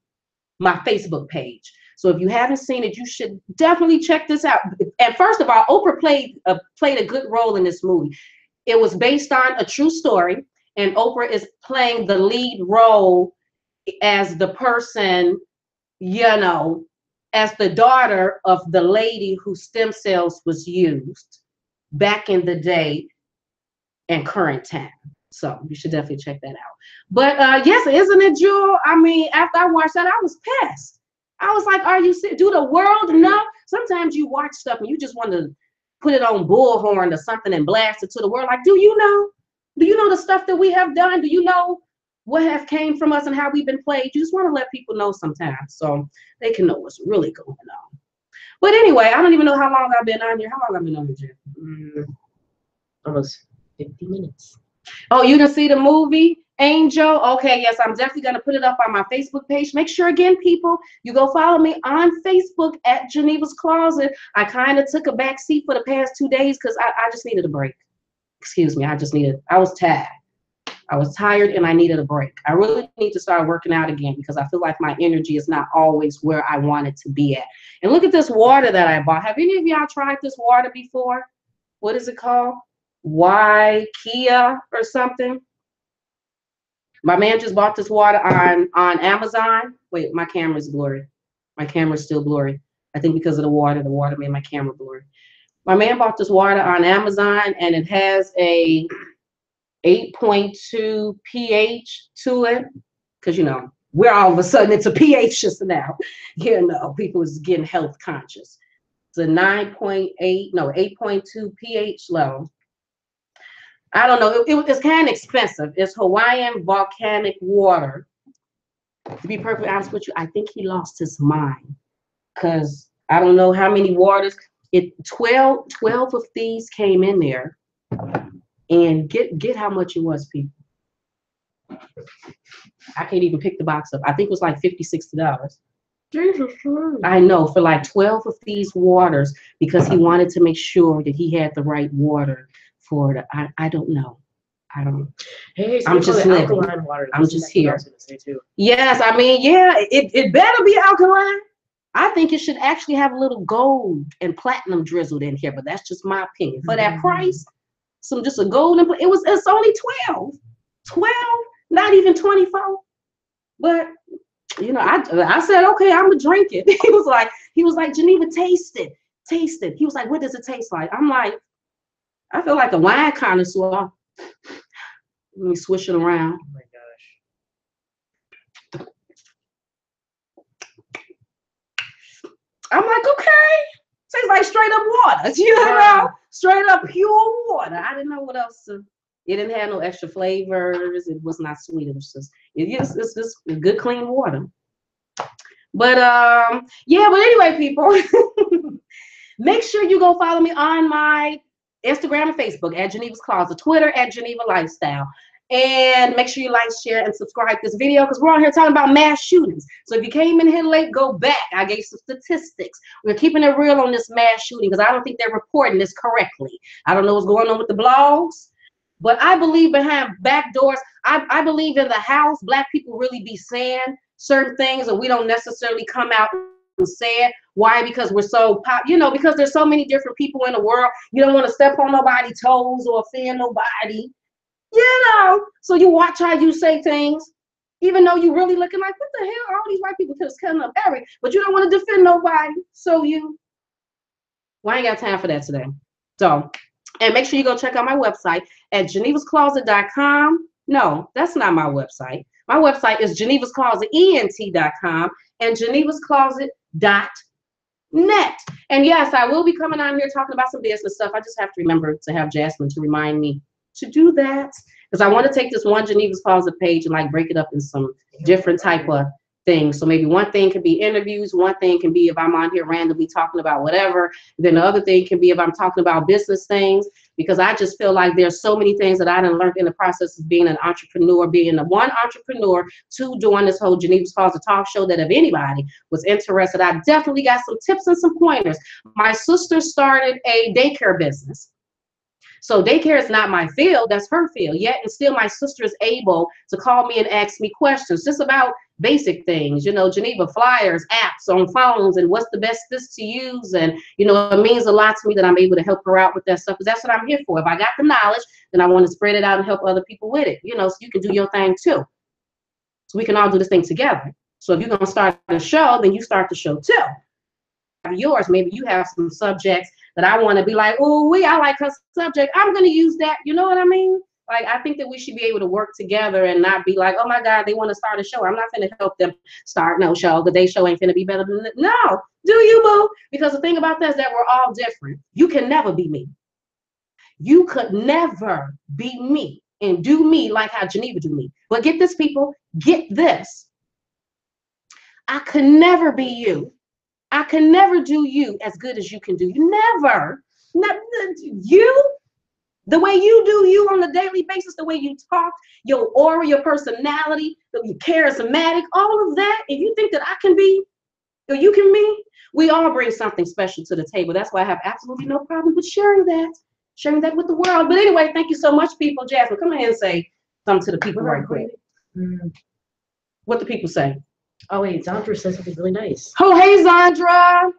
my Facebook page. So if you haven't seen it, you should definitely check this out. And first of all, Oprah played a good role in this movie. It was based on a true story, and Oprah is playing the lead role as the person, you know, as the daughter of the lady whose stem cells was used back in the day and current time. So you should definitely check that out. But yes, isn't it, Jewel? I mean, after I watched that, I was pissed. I was like, are you serious? Do the world know? Sometimes you watch stuff and you just want to put it on bullhorn or something and blast it to the world. Like, do you know? Do you know the stuff that we have done? Do you know what have came from us and how we've been played? You just want to let people know sometimes so they can know what's really going on. But anyway, I don't even know how long I've been on here. How long I've been on here, Jen? Almost 50 minutes. Oh, you didn't see the movie Angel? Okay, yes, I'm definitely going to put it up on my Facebook page. Make sure, again, people, you go follow me on Facebook at Geneva's Closet. I kind of took a back seat for the past 2 days because I just needed a break. Excuse me, I was tired. I was tired and I needed a break. I really need to start working out again because I feel like my energy is not always where I want it to be at. And look at this water that I bought. Have any of y'all tried this water before? What is it called? Kia or something. My man just bought this water on Amazon. Wait, my camera's blurry. My camera's still blurry. I think because of the water made my camera blurry. My man bought this water on Amazon and it has a 8.2 pH to it. Because, you know, we're all of a sudden it's a pH just now. You know, people is getting health conscious. It's a 8.2 pH level. I don't know. It's kind of expensive. It's Hawaiian volcanic water. To be perfectly honest with you, I think he lost his mind because I don't know how many waters. 12 of these came in there, and get how much it was, people. I can't even pick the box up. I think it was like $50-$60. Jesus. I know, for like 12 of these waters because he wanted to make sure that he had the right water for it. I don't know. I don't. Hey, I'm just living. alkaline water. I'm just here. I was gonna say too. Yes, I mean, yeah, it better be alkaline. I think it should actually have a little gold and platinum drizzled in here, but that's just my opinion. For that price, just a gold and it's only 12, not even 24. But you know, I said, okay, I'm gonna drink it. He was like, Geneva, taste it. He was like, what does it taste like? I'm like, I feel like a wine connoisseur. Let me swish it around. Oh my gosh. I'm like, okay. Tastes like straight up water. You know, straight up pure water. I didn't know what else to. It didn't have no extra flavors. It was not sweet. It was just it's just good clean water. But yeah, but anyway, people, make sure you go follow me on my Instagram and Facebook at Geneva's Closet, Twitter at Geneva Lifestyle. And make sure you like, share, and subscribe to this video because we're on here talking about mass shootings. So if you came in here late, go back. I gave some statistics. We're keeping it real on this mass shooting because I don't think they're reporting this correctly. I don't know what's going on with the blogs. But I believe behind back doors, I believe in the house, Black people really be saying certain things and we don't necessarily come out and say it. Why? Because we're so because there's so many different people in the world. You don't want to step on nobody's toes or offend nobody. So you watch how you say things, even though you really looking like, what the hell, all these white people just cutting up everything, but you don't want to defend nobody. So I ain't got time for that today. So, and make sure you go check out my website at genevascloset.com. No, that's not my website. My website is genevasclosetent.com and genevascloset.net. And yes, I will be coming on here talking about some business stuff. I just have to remember to have Jasmine to remind me to do that because I want to take this one Geneva's Closet page and like break it up in some different type of things. So maybe one thing can be interviews, one thing can be if I'm on here randomly talking about whatever, then the other thing can be if I'm talking about business things, because I just feel like there's so many things that I done learned in the process of being an entrepreneur, being a one entrepreneur, two doing this whole Geneva's Closet talk show, that if anybody was interested, I definitely got some tips and some pointers. My sister started a daycare business. So daycare is not my field, that's her field. Yet and still my sister is able to call me and ask me questions just about basic things, Geneva flyers, apps on phones, and what's the best this to use. And, it means a lot to me that I'm able to help her out with that stuff because that's what I'm here for. If I got the knowledge, then I want to spread it out and help other people with it, so you can do your thing too. So we can all do this thing together. So if you're going to start the show, then you start the show too. Yours, maybe you have some subjects that I want to be like, oh, I like her subject, I'm going to use that. You know what I mean? Like, I think that we should be able to work together and not be like, oh my God, they want to start a show. I'm not going to help them start no show because their show ain't going to be better than it. No, do you, boo? Because the thing about that is that we're all different. You can never be me. You could never be me. and do me like how Geneva do me. But get this, people, get this. I could never be you. I can never do you as good as you can do. You never. Not, you, the way you do you on a daily basis, the way you talk, your aura, your personality, your charismatic, all of that. If you think that I can be, or you can be, we all bring something special to the table. That's why I have absolutely no problem with sharing that with the world. But anyway, thank you so much, people. Jasmine, come ahead and say something to the people right quick. What the people say? Oh wait, Zandra said something really nice. Oh, hey, Zandra.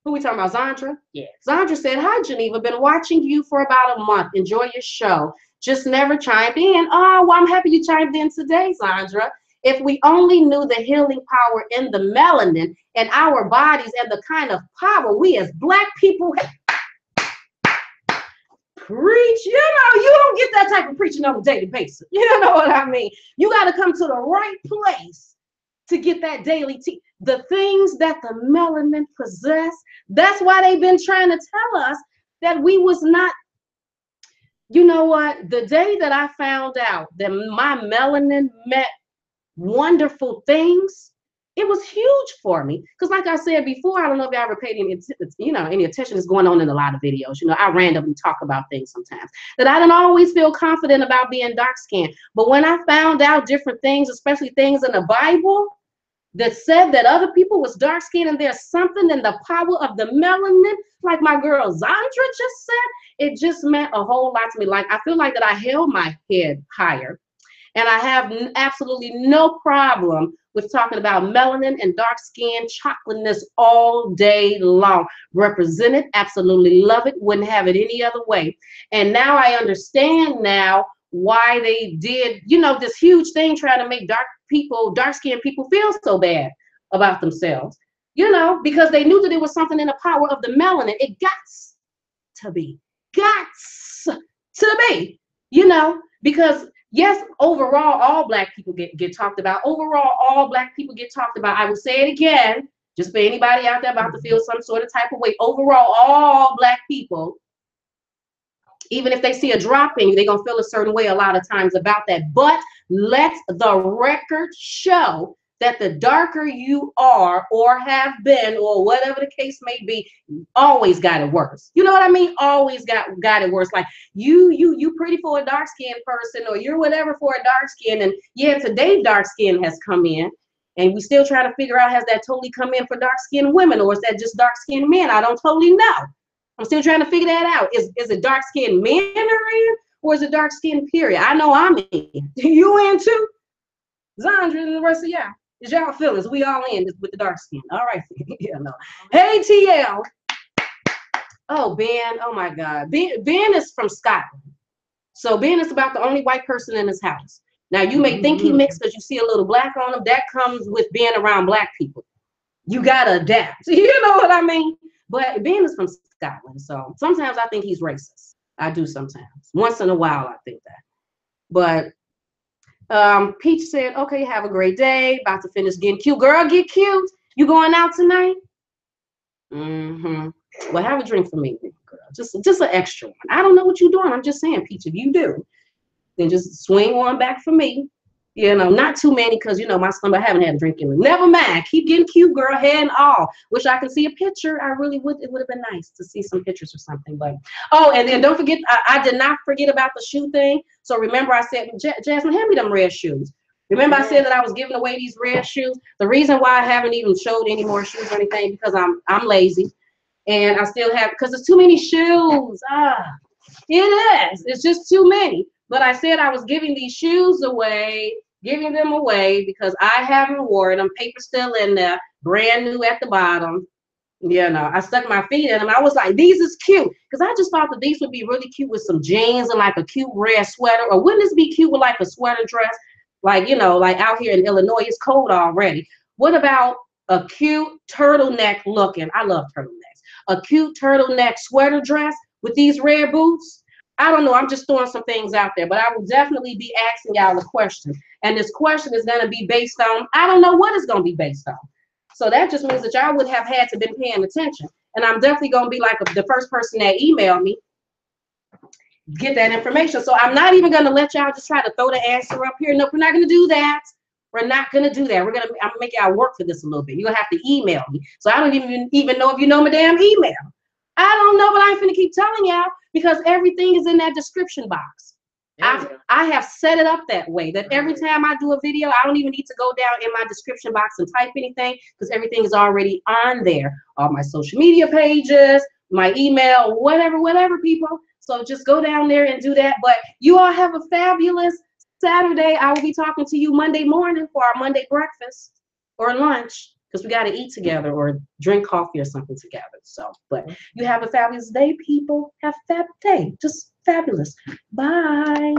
Who we talking about, Zandra? Yeah. Zandra said, hi, Geneva. Been watching you for about a month. Enjoy your show. Just never chimed in. Oh, well, I'm happy you chimed in today, Zandra. If we only knew the healing power in the melanin and our bodies and the kind of power we as Black people preach, you don't get that type of preaching on a daily basis. You know what I mean? You got to come to the right place to get that daily tea. The things that the melanin possess, that's why they've been trying to tell us that we was not, you know what? The day that I found out that my melanin meant wonderful things, it was huge for me. Because like I said before, I don't know if y'all ever paid any attention is going on in a lot of videos. I randomly talk about things sometimes that I didn't always feel confident about being dark skinned. But when I found out different things, especially things in the Bible that said that other people was dark skinned and there's something in the power of the melanin, like my girl Zandra just said, it just meant a whole lot to me. Like, I feel like that I held my head higher. And I have absolutely no problem with talking about melanin and dark skin, chocolateness all day long. Represent it, absolutely love it, wouldn't have it any other way. And now I understand now why they did, this huge thing trying to make dark-skinned people feel so bad about themselves, because they knew that it was something in the power of the melanin. It gots to be, because yes, overall, all Black people get talked about. Overall, all Black people get talked about. I will say it again, just for anybody out there about to feel some sort of type of way. Overall, all Black people, even if they see a drop in you, they're going to feel a certain way a lot of times about that. But let the record show that the darker you are or have been or whatever the case may be, always got it worse. You know what I mean? Always got it worse. Like you pretty for a dark-skinned person, or you're whatever for a dark skin. And yeah, today dark skin has come in. And we still trying to figure out, has that totally come in for dark-skinned women, or is that just dark-skinned men? I don't totally know. I'm still trying to figure that out. Is it dark-skinned men are in, or is it dark-skinned period? I know I'm in. You in too? Zandra and the rest of y'all. Is y'all feelings? We all in with the dark skin. All right. Yeah, no. Hey, TL. Oh, Ben. Oh, my God. Ben is from Scotland. So Ben is about the only white person in his house. Now, you may think he mixed because you see a little Black on him. That comes with being around Black people. You got to adapt. You know what I mean? But Ben is from Scotland. So sometimes I think he's racist. I do sometimes. Once in a while, I think that. But Peach said, okay, have a great day. About to finish getting cute. Girl, get cute. You going out tonight? Well, have a drink for me, girl. Just an extra one. I don't know what you're doing. I'm just saying, Peach, if you do, then just swing one back for me. Not too many, because my stomach, I haven't had a drink in it. Never mind. Keep getting cute, girl, head and all. Wish I could see a picture. I really would. It would have been nice to see some pictures or something. But and then don't forget, I did not forget about the shoe thing. So remember, I said, Jasmine, hand me them red shoes. Remember, I said that I was giving away these red shoes. The reason why I haven't even showed any more shoes or anything, because I'm lazy, and I still have, because it's too many shoes. It is. It's just too many. But I said I was giving these shoes away. Giving them away because I haven't worn them. Paper still in there, brand new at the bottom. I stuck my feet in them. I was like, these is cute, because I just thought that these would be really cute with some jeans and like a cute red sweater. Or wouldn't this be cute with like a sweater dress? Like, like out here in Illinois, it's cold already. What about a cute turtleneck looking? I love turtlenecks. A cute turtleneck sweater dress with these red boots. I don't know. I'm just throwing some things out there, but I will definitely be asking y'all a question. And this question is going to be based on, I don't know what it's going to be based on. So that just means that y'all would have had to been paying attention. And I'm definitely going to be like the first person that emailed me get that information. So I'm not even gonna let y'all just try to throw the answer up here. Nope, we're not gonna do that. We're not gonna do that. I'm gonna make y'all work for this a little bit. You're gonna have to email me. So I don't even know if you know my damn email. I don't know, but I ain't finna keep telling y'all because everything is in that description box. I have set it up that way that every time I do a video, I don't even need to go down in my description box and type anything because everything is already on there. All my social media pages, my email, whatever, people. So just go down there and do that. But you all have a fabulous Saturday. I will be talking to you Monday morning for our Monday breakfast or lunch because we got to eat together or drink coffee or something together. So, but you have a fabulous day, people. Have a fab day. Just fabulous. Bye.